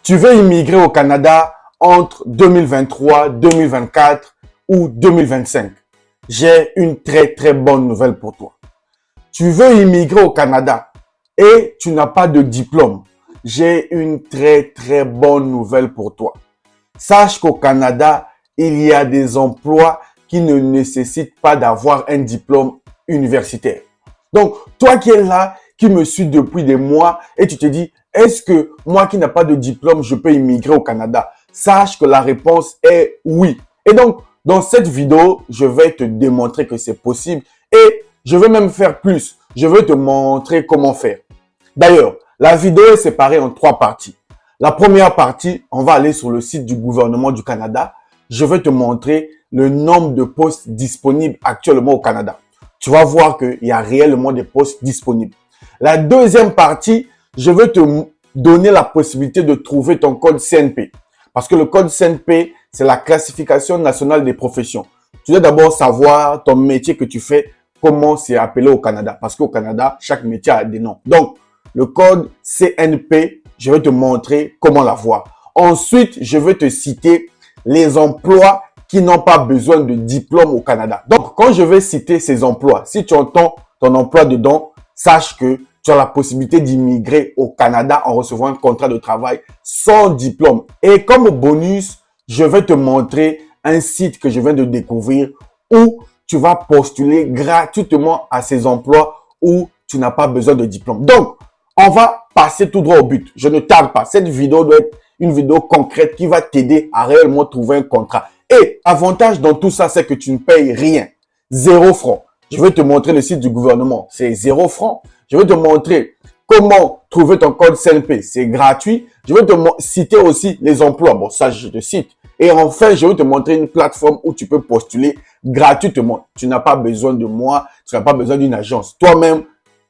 Tu veux immigrer au Canada entre 2023, 2024 ou 2025. J'ai une très bonne nouvelle pour toi. Tu veux immigrer au Canada et tu n'as pas de diplôme. J'ai une très bonne nouvelle pour toi. Sache qu'au Canada, il y a des emplois qui ne nécessitent pas d'avoir un diplôme universitaire. Donc, toi qui es là, qui me suis depuis des mois et tu te dis, est-ce que moi qui n'ai pas de diplôme, je peux immigrer au Canada? Sache que la réponse est oui. Et donc, dans cette vidéo, je vais te démontrer que c'est possible et je vais même faire plus. Je vais te montrer comment faire. D'ailleurs, la vidéo est séparée en 3 parties. La première partie, on va aller sur le site du gouvernement du Canada. Je vais te montrer le nombre de postes disponibles actuellement au Canada. Tu vas voir qu'il y a réellement des postes disponibles. La deuxième partie, je vais te donner la possibilité de trouver ton code CNP. Parce que le code CNP, c'est la classification nationale des professions. Tu dois d'abord savoir ton métier que tu fais, comment c'est appelé au Canada. Parce qu'au Canada, chaque métier a des noms. Donc, le code CNP, je vais te montrer comment l'avoir. Ensuite, je vais te citer les emplois qui n'ont pas besoin de diplôme au Canada. Donc, quand je vais citer ces emplois, si tu entends ton emploi dedans, sache que tu as la possibilité d'immigrer au Canada en recevant un contrat de travail sans diplôme. Et comme bonus, je vais te montrer un site que je viens de découvrir où tu vas postuler gratuitement à ces emplois où tu n'as pas besoin de diplôme. Donc, on va passer tout droit au but. Je ne tarde pas. Cette vidéo doit être une vidéo concrète qui va t'aider à réellement trouver un contrat. Et avantage dans tout ça, c'est que tu ne payes rien. 0 francs. Je vais te montrer le site du gouvernement. C'est 0 francs. Je vais te montrer comment trouver ton code CNP. C'est gratuit. Je vais te citer aussi les emplois. Bon, ça, je te cite. Et enfin, je vais te montrer une plateforme où tu peux postuler gratuitement. Tu n'as pas besoin de moi. Tu n'as pas besoin d'une agence. Toi-même,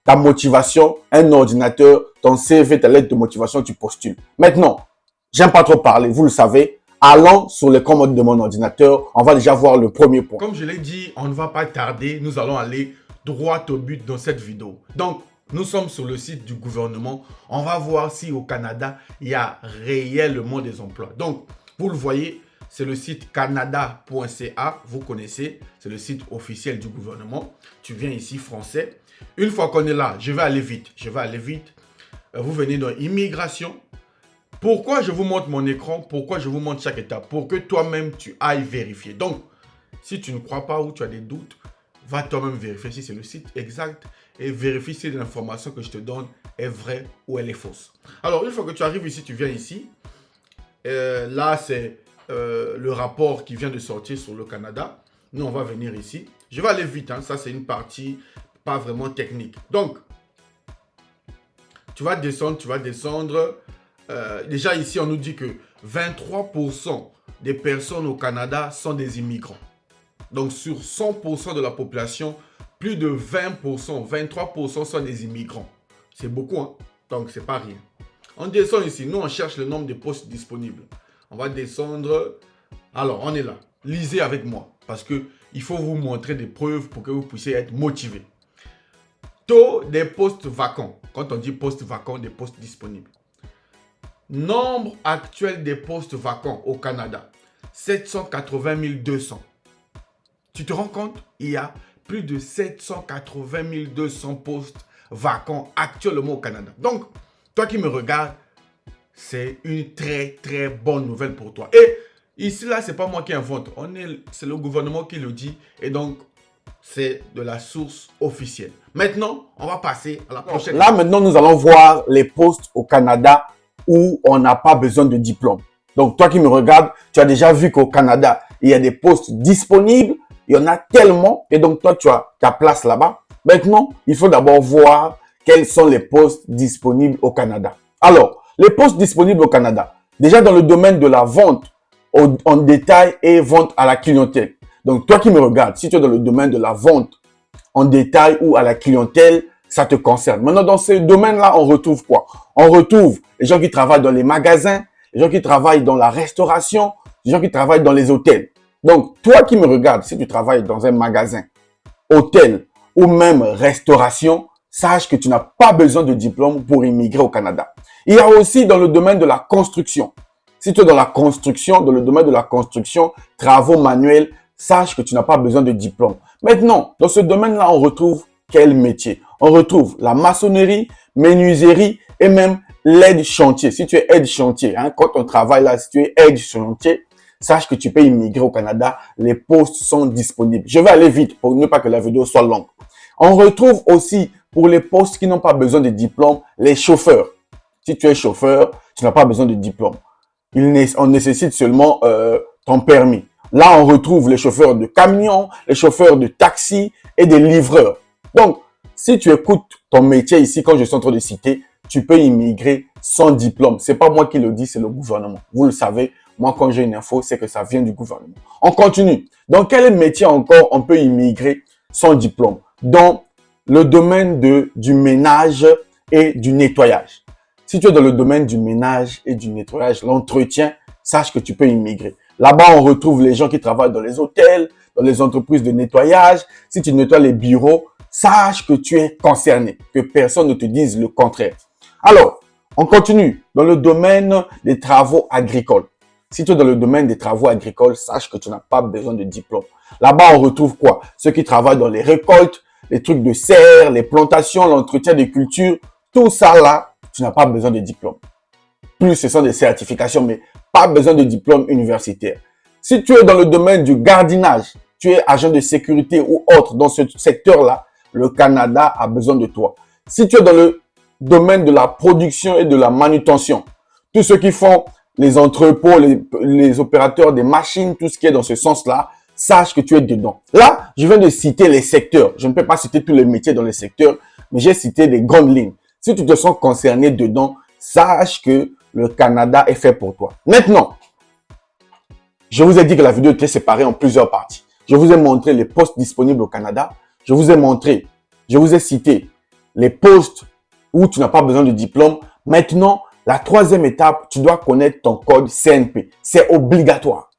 ta motivation, un ordinateur, ton CV, ta lettre de motivation, tu postules. Maintenant, j'aime pas trop parler, vous le savez. Allons sur les commandes de mon ordinateur. On va déjà voir le premier point. Comme je l'ai dit, on ne va pas tarder. Nous allons aller droit au but dans cette vidéo. Donc, nous sommes sur le site du gouvernement. On va voir si au Canada, il y a réellement des emplois. Donc, vous le voyez, c'est le site canada.ca. Vous connaissez, c'est le site officiel du gouvernement. Tu viens ici, français. Une fois qu'on est là, je vais aller vite. Vous venez dans immigration. Pourquoi je vous montre mon écran? Pourquoi je vous montre chaque étape? Pour que toi-même, tu ailles vérifier. Donc, si tu ne crois pas ou tu as des doutes, va toi-même vérifier si c'est le site exact et vérifie si l'information que je te donne est vraie ou elle est fausse. Alors, une fois que tu arrives ici, tu viens ici. Là, c'est le rapport qui vient de sortir sur le Canada. Nous, on va venir ici. Je vais aller vite. Ça, c'est une partie pas vraiment technique. Donc, tu vas descendre. Déjà ici, on nous dit que 23% des personnes au Canada sont des immigrants. Donc, sur 100% de la population, plus de 20%, 23% sont des immigrants. C'est beaucoup, hein? Donc, c'est pas rien. On descend ici. Nous, on cherche le nombre de postes disponibles. On va descendre. Alors, on est là. Lisez avec moi parce qu'il faut vous montrer des preuves pour que vous puissiez être motivé. Taux des postes vacants. Quand on dit postes vacants, des postes disponibles. Nombre actuel des postes vacants au Canada. 780 200. Tu te rends compte? Il y a plus de 780 200 postes vacants actuellement au Canada. Donc, toi qui me regardes, c'est une très bonne nouvelle pour toi. Et ici, là, c'est pas moi qui invente. C'est le gouvernement qui le dit. Et donc, c'est de la source officielle. Maintenant, on va passer à la prochaine. Là, maintenant, nous allons voir les postes au Canada où on n'a pas besoin de diplôme. Donc, toi qui me regardes, tu as déjà vu qu'au Canada, il y a des postes disponibles. Il y en a tellement. Et donc, toi, tu as ta place là-bas. Maintenant, il faut d'abord voir quels sont les postes disponibles au Canada. Alors, les postes disponibles au Canada. Déjà dans le domaine de la vente en détail et vente à la clientèle. Donc, toi qui me regardes, si tu es dans le domaine de la vente en détail ou à la clientèle, ça te concerne. Maintenant, dans ce domaine-là, on retrouve quoi? On retrouve les gens qui travaillent dans les magasins, les gens qui travaillent dans la restauration, les gens qui travaillent dans les hôtels. Donc, toi qui me regardes, si tu travailles dans un magasin, hôtel ou même restauration, sache que tu n'as pas besoin de diplôme pour immigrer au Canada. Il y a aussi dans le domaine de la construction. Si tu es dans la construction, dans le domaine de la construction, travaux manuels, sache que tu n'as pas besoin de diplôme. Maintenant, dans ce domaine-là, on retrouve quel métier? On retrouve la maçonnerie, menuiserie et même l'aide chantier. Si tu es aide chantier, hein, quand on travaille là, si tu es aide chantier, sache que tu peux immigrer au Canada. Les postes sont disponibles. Je vais aller vite pour ne pas que la vidéo soit longue. On retrouve aussi pour les postes qui n'ont pas besoin de diplôme, les chauffeurs. Si tu es chauffeur, tu n'as pas besoin de diplôme. On nécessite seulement ton permis. Là, on retrouve les chauffeurs de camions, les chauffeurs de taxi et des livreurs. Donc, si tu écoutes ton métier ici, quand je suis en train de citer, tu peux immigrer sans diplôme. C'est pas moi qui le dis, c'est le gouvernement. Vous le savez, moi, quand j'ai une info, c'est que ça vient du gouvernement. On continue. Dans quel métier encore on peut immigrer sans diplôme? Dans le domaine du ménage et du nettoyage. Si tu es dans le domaine du ménage et du nettoyage, l'entretien, sache que tu peux immigrer. Là-bas, on retrouve les gens qui travaillent dans les hôtels, dans les entreprises de nettoyage. Si tu nettoies les bureaux, sache que tu es concerné, que personne ne te dise le contraire. Alors, on continue dans le domaine des travaux agricoles. Si tu es dans le domaine des travaux agricoles, sache que tu n'as pas besoin de diplôme. Là-bas, on retrouve quoi? Ceux qui travaillent dans les récoltes, les trucs de serre, les plantations, l'entretien des cultures, tout ça là, tu n'as pas besoin de diplôme. Plus ce sont des certifications, mais pas besoin de diplôme universitaire. Si tu es dans le domaine du gardiennage, tu es agent de sécurité ou autre dans ce secteur-là, le Canada a besoin de toi. Si tu es dans le domaine de la production et de la manutention, tous ceux qui font les entrepôts, les opérateurs des machines, tout ce qui est dans ce sens-là, sache que tu es dedans. Là, je viens de citer les secteurs. Je ne peux pas citer tous les métiers dans les secteurs, mais j'ai cité des grandes lignes. Si tu te sens concerné dedans, sache que le Canada est fait pour toi. Maintenant, je vous ai dit que la vidéo était séparée en plusieurs parties. Je vous ai montré les postes disponibles au Canada. Je vous ai cité les postes où tu n'as pas besoin de diplôme. Maintenant, la troisième étape, tu dois connaître ton code CNP. C'est obligatoire.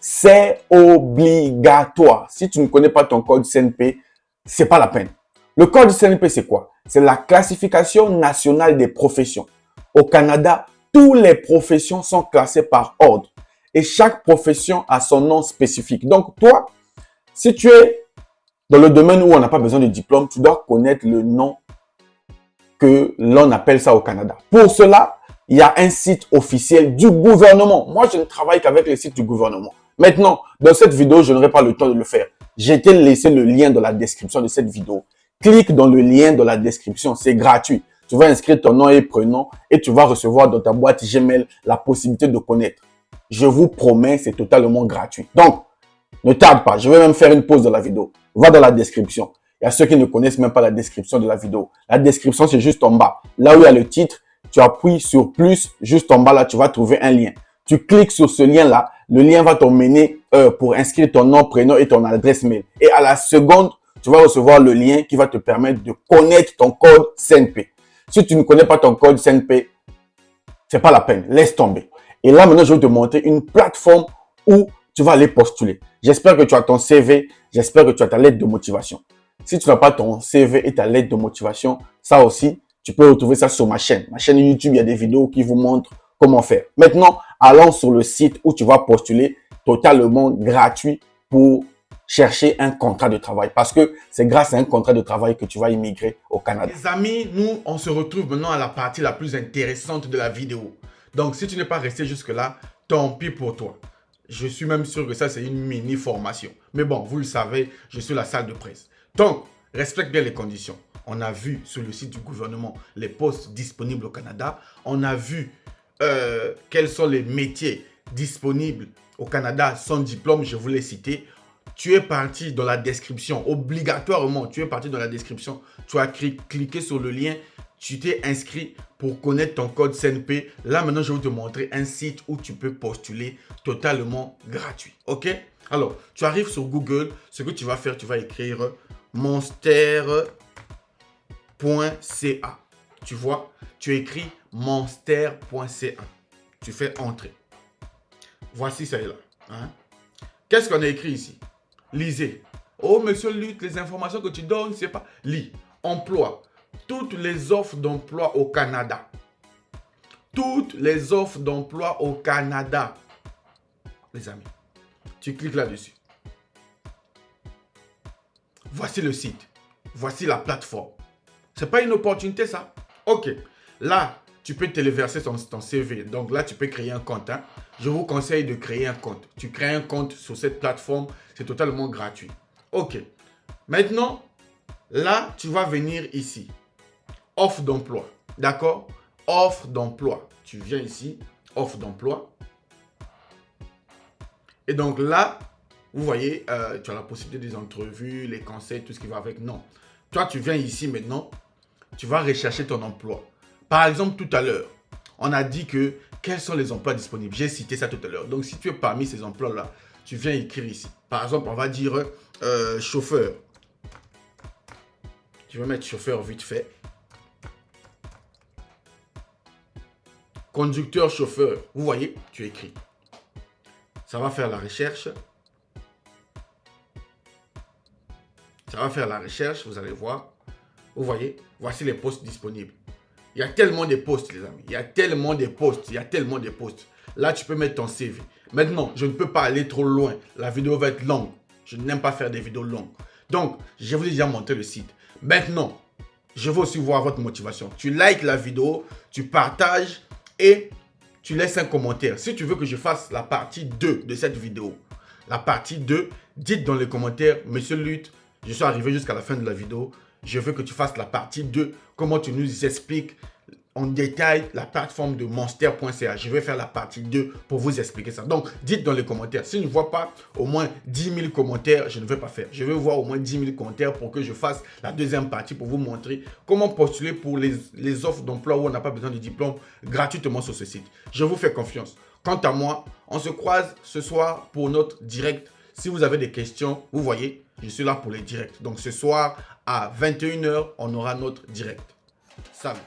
C'est obligatoire. Si tu ne connais pas ton code CNP, c'est pas la peine. Le code CNP, c'est quoi? C'est la classification nationale des professions. Au Canada, toutes les professions sont classées par ordre. Et chaque profession a son nom spécifique. Donc, toi, si tu es dans le domaine où on n'a pas besoin de diplôme, tu dois connaître le nom que l'on appelle ça au Canada. Pour cela, il y a un site officiel du gouvernement. Moi, je ne travaille qu'avec les sites du gouvernement. Maintenant, dans cette vidéo, je n'aurai pas le temps de le faire. J'ai laissé le lien dans la description de cette vidéo. Clique dans le lien dans la description, c'est gratuit. Tu vas inscrire ton nom et prénom et tu vas recevoir dans ta boîte Gmail la possibilité de connaître. Je vous promets, c'est totalement gratuit. Donc, ne tarde pas. Je vais même faire une pause dans la vidéo. Va dans la description. Il y a ceux qui ne connaissent même pas la description de la vidéo. La description, c'est juste en bas. Là où il y a le titre, tu appuies sur plus. Juste en bas, là, tu vas trouver un lien. Tu cliques sur ce lien-là. Le lien va t'emmener pour inscrire ton nom, prénom et ton adresse mail. Et à la seconde, tu vas recevoir le lien qui va te permettre de connaître ton code CNP. Si tu ne connais pas ton code CNP, c'est pas la peine. Laisse tomber. Et là, maintenant, je vais te montrer une plateforme où tu vas aller postuler. J'espère que tu as ton CV. J'espère que tu as ta lettre de motivation. Si tu n'as pas ton CV et ta lettre de motivation, ça aussi, tu peux retrouver ça sur ma chaîne. Ma chaîne YouTube, il y a des vidéos qui vous montrent comment faire. Maintenant, allons sur le site où tu vas postuler totalement gratuit pour chercher un contrat de travail. Parce que c'est grâce à un contrat de travail que tu vas immigrer au Canada. Les amis, nous, on se retrouve maintenant à la partie la plus intéressante de la vidéo. Donc, si tu n'es pas resté jusque-là, tant pis pour toi. Je suis même sûr que ça, c'est une mini-formation. Mais bon, vous le savez, je suis la salle de presse. Donc, respecte bien les conditions. On a vu sur le site du gouvernement les postes disponibles au Canada. On a vu quels sont les métiers disponibles au Canada sans diplôme. Je vous l'ai cité. Tu es parti dans la description. Obligatoirement, tu es parti dans la description. Tu as cliqué sur le lien. Tu t'es inscrit pour connaître ton code CNP. Là, maintenant, je vais te montrer un site où tu peux postuler totalement gratuit. OK? Alors, tu arrives sur Google. Ce que tu vas faire, tu vas écrire monster.ca. Tu vois? Tu écris monster.ca. Tu fais entrer. Voici celle-là. Hein? Qu'est-ce qu'on a écrit ici? Lisez. Oh, monsieur Luc, les informations que tu donnes, c'est pas... Lis. Emploi. toutes les offres d'emploi au Canada. Toutes les offres d'emploi au Canada. Les amis, tu cliques là-dessus. Voici le site. Voici la plateforme. C'est pas une opportunité ça? Ok. Là, tu peux téléverser ton CV. Donc là, tu peux créer un compte. Hein. Je vous conseille de créer un compte. Tu crées un compte sur cette plateforme. C'est totalement gratuit. Ok. Maintenant, là, tu vas venir ici. Offre d'emploi. D'accord? Offre d'emploi. Tu viens ici. Offre d'emploi. Et donc là, vous voyez, tu as la possibilité des entrevues, les conseils, tout ce qui va avec. Non. Toi, tu viens ici maintenant. Tu vas rechercher ton emploi. Par exemple, tout à l'heure, on a dit que quels sont les emplois disponibles. J'ai cité ça tout à l'heure. Donc, si tu es parmi ces emplois-là, tu viens écrire ici. Par exemple, on va dire chauffeur. Tu vas mettre chauffeur vite fait. Conducteur, chauffeur. Vous voyez, tu écris. Ça va faire la recherche. Ça va faire la recherche, vous allez voir. Vous voyez, voici les postes disponibles. Il y a tellement de postes, les amis. Il y a tellement de postes. Il y a tellement de postes. Là, tu peux mettre ton CV. Maintenant, je ne peux pas aller trop loin. La vidéo va être longue. Je n'aime pas faire des vidéos longues. Donc, je vous ai déjà montré le site. Maintenant, je veux aussi voir votre motivation. Tu likes la vidéo, tu partages et tu laisses un commentaire. Si tu veux que je fasse la partie 2 de cette vidéo, la partie 2, dites dans les commentaires, Monsieur Lutte, je suis arrivé jusqu'à la fin de la vidéo. Je veux que tu fasses la partie 2. Comment tu nous expliques en détail la plateforme de monster.ca. Je vais faire la partie 2 pour vous expliquer ça. Donc, dites dans les commentaires. Si je ne vois pas au moins 10 000 commentaires, je ne vais pas faire. Je vais voir au moins 10 000 commentaires pour que je fasse la deuxième partie pour vous montrer comment postuler pour les offres d'emploi où on n'a pas besoin de diplôme gratuitement sur ce site. Je vous fais confiance. Quant à moi, on se croise ce soir pour notre direct. Si vous avez des questions, vous voyez, je suis là pour les directs. Donc ce soir, à 21 h, on aura notre direct. Salut.